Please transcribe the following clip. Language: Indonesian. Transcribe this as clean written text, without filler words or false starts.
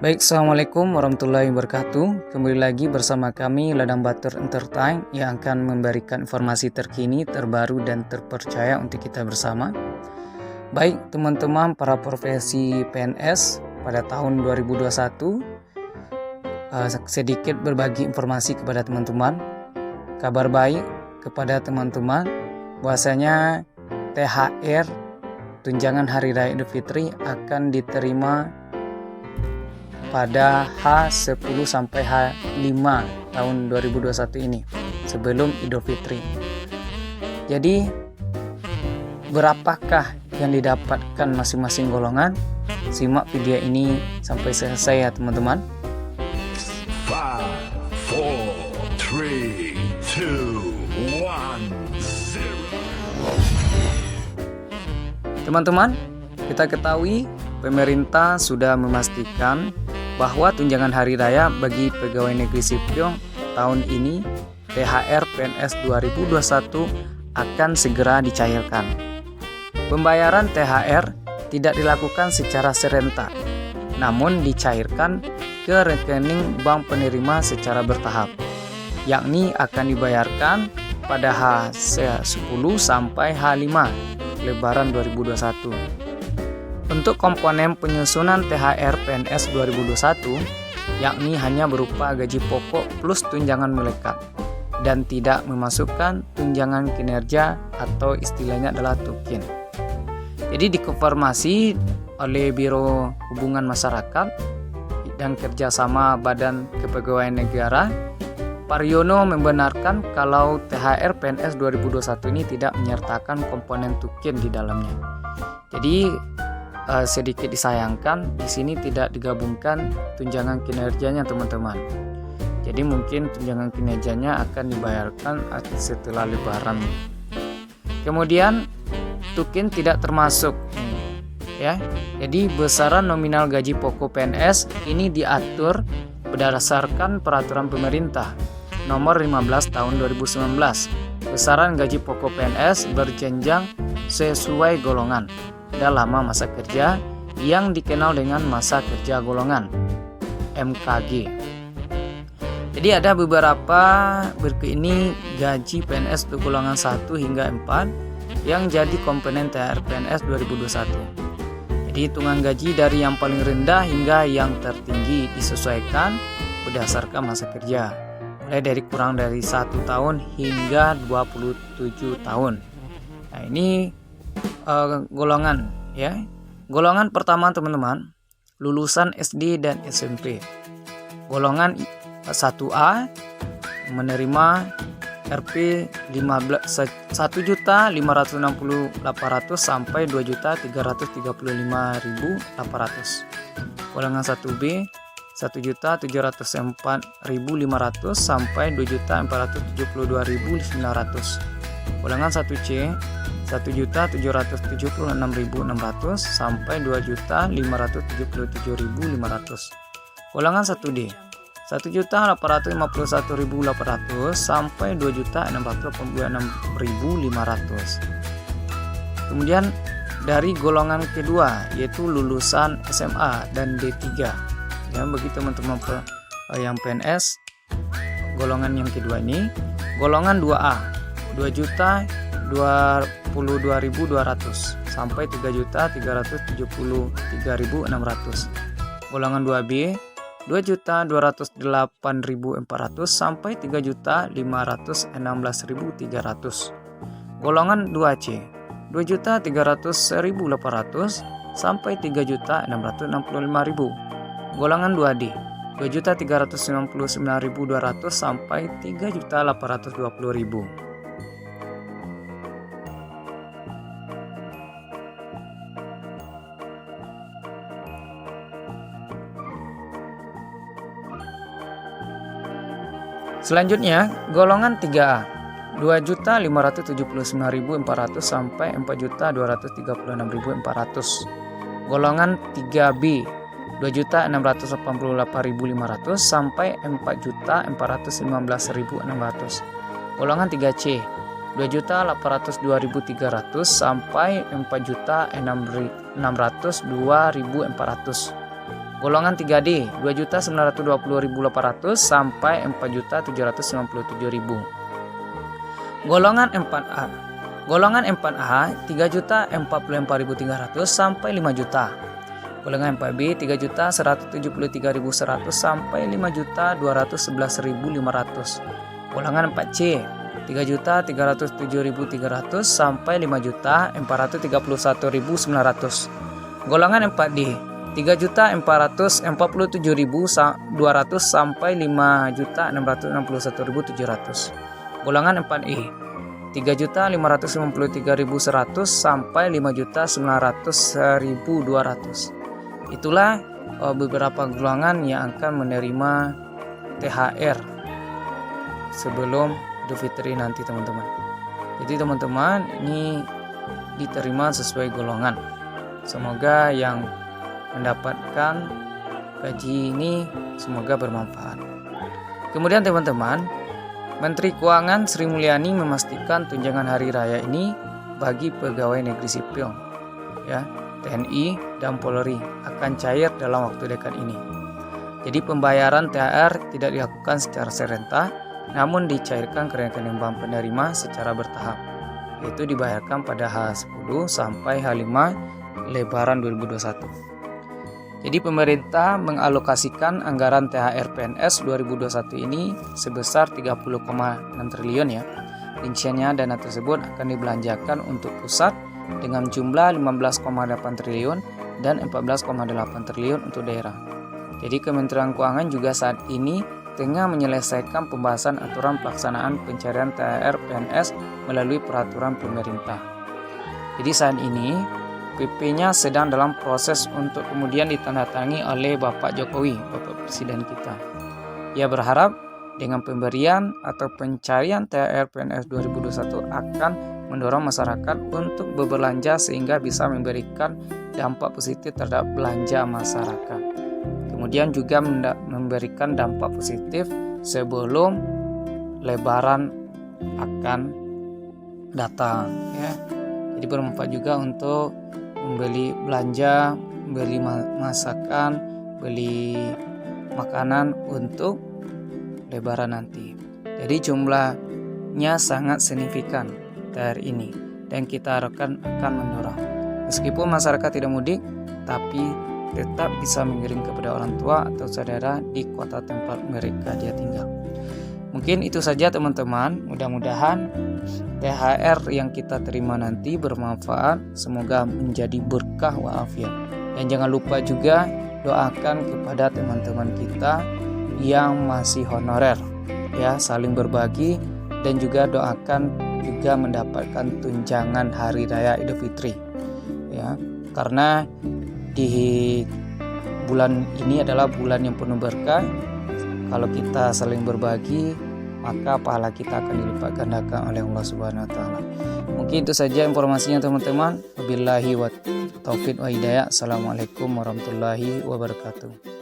Baik, Assalamualaikum warahmatullahi wabarakatuh. Kembali lagi bersama kami Ladang Batur Entertain yang akan memberikan informasi terkini, terbaru, dan terpercaya untuk kita bersama. Baik, teman-teman para profesi PNS pada tahun 2021, sedikit berbagi informasi kepada teman-teman. Kabar baik kepada teman-teman bahwasanya THR tunjangan Hari Raya Idul Fitri akan diterima pada H10 sampai H5 tahun 2021 ini sebelum Idul Fitri. Jadi berapakah yang didapatkan masing-masing golongan? Simak video ini sampai selesai ya teman-teman. 5, 4, 3, 2, 1, 0. Teman-teman, kita ketahui pemerintah sudah memastikan bahwa tunjangan hari raya bagi pegawai negeri sipil tahun ini THR PNS 2021 akan segera dicairkan. Pembayaran THR tidak dilakukan secara serentak, namun dicairkan ke rekening bank penerima secara bertahap, yakni akan dibayarkan pada H10 sampai H5 Lebaran 2021. Untuk komponen penyusunan THR PNS 2021, yakni hanya berupa gaji pokok plus tunjangan melekat dan tidak memasukkan tunjangan kinerja atau istilahnya adalah tukin. Jadi dikonfirmasi oleh Biro Hubungan Masyarakat dan Kerjasama Badan Kepegawaian Negara, Paryono membenarkan kalau THR PNS 2021 ini tidak menyertakan komponen tukin di dalamnya. Jadi sedikit disayangkan di sini tidak digabungkan tunjangan kinerjanya teman-teman. Jadi mungkin tunjangan kinerjanya akan dibayarkan setelah Lebaran. Kemudian tukin tidak termasuk ya. Jadi besaran nominal gaji pokok PNS ini diatur berdasarkan peraturan pemerintah nomor 15 tahun 2019. Besaran gaji pokok PNS berjenjang sesuai golongan dan lama masa kerja yang dikenal dengan masa kerja golongan MKG. Jadi ada beberapa berikut ini gaji PNS untuk golongan 1 hingga 4 yang jadi komponen THR PNS 2021. Jadi hitungan gaji dari yang paling rendah hingga yang tertinggi disesuaikan berdasarkan masa kerja, mulai dari kurang dari 1 tahun hingga 27 tahun. Nah ini golongan ya. Golongan pertama teman-teman, lulusan SD dan SMP. Golongan 1A menerima Rp 1.560.800 sampai 2.335.800. Golongan 1B 1.704.500 sampai 2.472.900. Golongan 1C 1.776.600 sampai 2.577.500. Golongan 1D 1.851.800 sampai 2.686.500. Kemudian dari golongan kedua yaitu lulusan SMA dan D3. Ya, bagi teman-teman yang PNS golongan yang kedua ini, golongan 2A 2.022.200 sampai 3.373.600. Golongan 2B 2.208.400 sampai 3.516.300. Golongan 2C 2.300.800 sampai 3.665.000. Golongan 2D 2.399.200 sampai 3.820.000. Selanjutnya, golongan 3A 2.579.400 sampai 4.236.400. Golongan 3B 2.688.500 sampai 4.419.600. Golongan 3C 2.802.300 sampai 4.602.400. Golongan 3D 2.920.800 sampai 4.797.000. Golongan 4A 3.044.300 sampai 5 juta. Golongan 4B 3.173.100 sampai 5.211.500. Golongan 4C 3.307.300 sampai 5.431.900. Golongan 4D 3.447.200 sampai 5.661.700. Golongan 4E 3.553.100 sampai 5.900.200. Itulah beberapa golongan yang akan menerima THR sebelum Idul Fitri nanti, teman-teman. Jadi teman-teman, ini diterima sesuai golongan. Semoga yang mendapatkan gaji ini semoga bermanfaat. Kemudian teman-teman, Menteri Keuangan Sri Mulyani memastikan tunjangan hari raya ini bagi pegawai negeri sipil, ya, TNI dan Polri akan cair dalam waktu dekat ini. Jadi pembayaran THR tidak dilakukan secara serentak, namun dicairkan ke rekening bank penerima secara bertahap, yaitu dibayarkan pada H10 sampai H5 Lebaran 2021. Jadi pemerintah mengalokasikan anggaran THR PNS 2021 ini sebesar 30,6 triliun ya. Rinciannya dana tersebut akan dibelanjakan untuk pusat dengan jumlah 15,8 triliun dan 14,8 triliun untuk daerah. Jadi Kementerian Keuangan juga saat ini tengah menyelesaikan pembahasan aturan pelaksanaan pencairan THR PNS melalui peraturan pemerintah. Jadi saat ini PP-nya sedang dalam proses untuk kemudian ditandatangani oleh Bapak Jokowi, Bapak Presiden kita. Ia berharap dengan pemberian atau pencarian THR PNS 2021 akan mendorong masyarakat untuk berbelanja sehingga bisa memberikan dampak positif terhadap belanja masyarakat. Kemudian juga memberikan dampak positif sebelum Lebaran akan datang, ya. Jadi bermanfaat juga untuk membeli belanja, beli masakan, beli makanan untuk Lebaran nanti. Jadi jumlahnya sangat signifikan THR ini dan kita harapkan akan mendorong. Meskipun masyarakat tidak mudik, tapi tetap bisa mengirim kepada orang tua atau saudara di kota tempat mereka dia tinggal. Mungkin itu saja teman-teman, mudah-mudahan THR yang kita terima nanti bermanfaat, semoga menjadi berkah walafiat. Dan jangan lupa juga doakan kepada teman-teman kita yang masih honorer, ya, saling berbagi dan juga doakan juga mendapatkan tunjangan hari raya Idul Fitri, ya, karena di bulan ini adalah bulan yang penuh berkah. Kalau kita saling berbagi, maka pahala kita akan dilipat gandakan oleh Allah Subhanahu wa taala. Mungkin itu saja informasinya teman-teman. Wabillahi wa taufiq wa hidayah. Assalamualaikum warahmatullahi wabarakatuh.